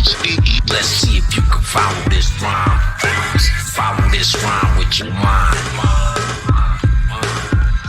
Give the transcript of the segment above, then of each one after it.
Let's see if you can follow this rhyme. Follow this rhyme with your mind.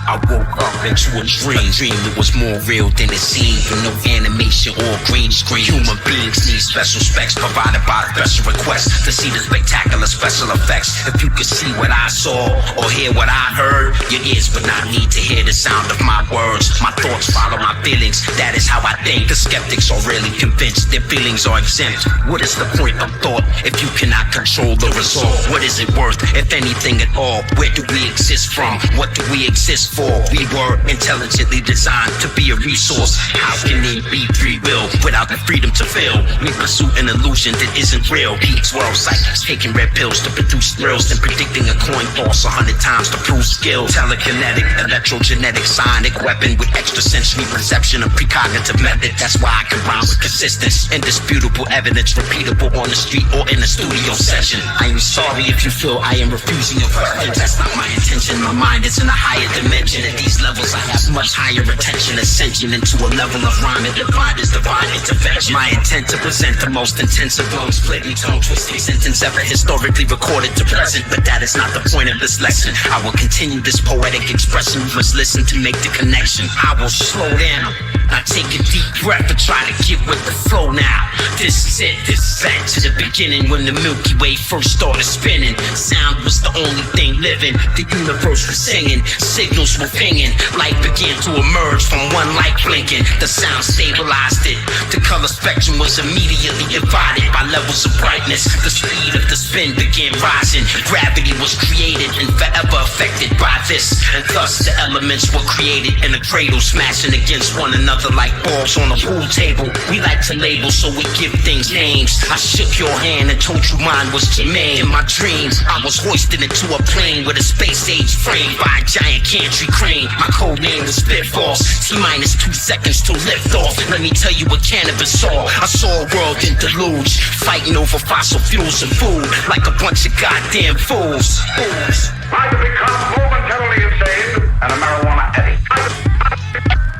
I woke up into a dream that was more real than it seemed. With no animation or green screen. Human beings need special specs provided by special requests to see the spectacular special effects. If you could see what I saw or hear what I heard, your ears would not need to hear the sound of my words. My thoughts follow my feelings. That is how I think. The skeptics are really convinced their feelings are exempt. What is the point of thought if you cannot control the result? What is it worth, if anything at all? Where do we exist from? What do we exist for? We were intelligently designed to be a resource. How can it be free will without the freedom to feel? We pursue an illusion that isn't real. Peaks world psychics taking red pills to produce thrills, then predicting a coin toss 100 times to prove skill. Telekinetic, electrogenetic, sonic weapon with extrasensory perception, a precognitive method. That's why I combine with consistence, indisputable evidence, repeatable on the street or in a studio session. I am sorry if you feel I am refusing your questions. That's not my intention. My mind is in a higher dimension. At these levels I have much higher attention, ascension into a level of rhyme and divine is divine intervention. My intent to present the most intensive, long splitting, tongue twisting sentence ever historically recorded to present. But that is not the point of this lesson. I will continue this poetic expression. You must listen to make the connection. I will slow down. I take a deep breath and try to get with the flow now. This is it, this is back to the beginning when the Milky Way first started spinning. Sound was the only thing living. The universe was singing, signals were pinging. Light began to emerge from one light blinking. The sound stabilized it. The color spectrum was immediately divided by levels of brightness. The speed of the spin began rising. Gravity was created and forever affected by this. And thus the elements were created in a cradle, smashing against one another like balls on a pool table. We like to label, so we give things names. I shook your hand and told you mine was Jermaine. In my dreams, I was hoisted into a plane with a space-age frame by a giant gantry crane. My code name was Spitballs. T-minus 2 seconds to lift off. Let me tell you what Canibus saw. I saw a world in Deluge, fighting over fossil fuels and food like a bunch of goddamn fools. I to become momentarily insane and a marijuana addict.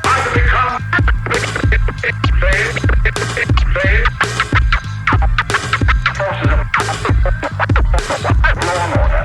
I to become insane. Forces of law and order.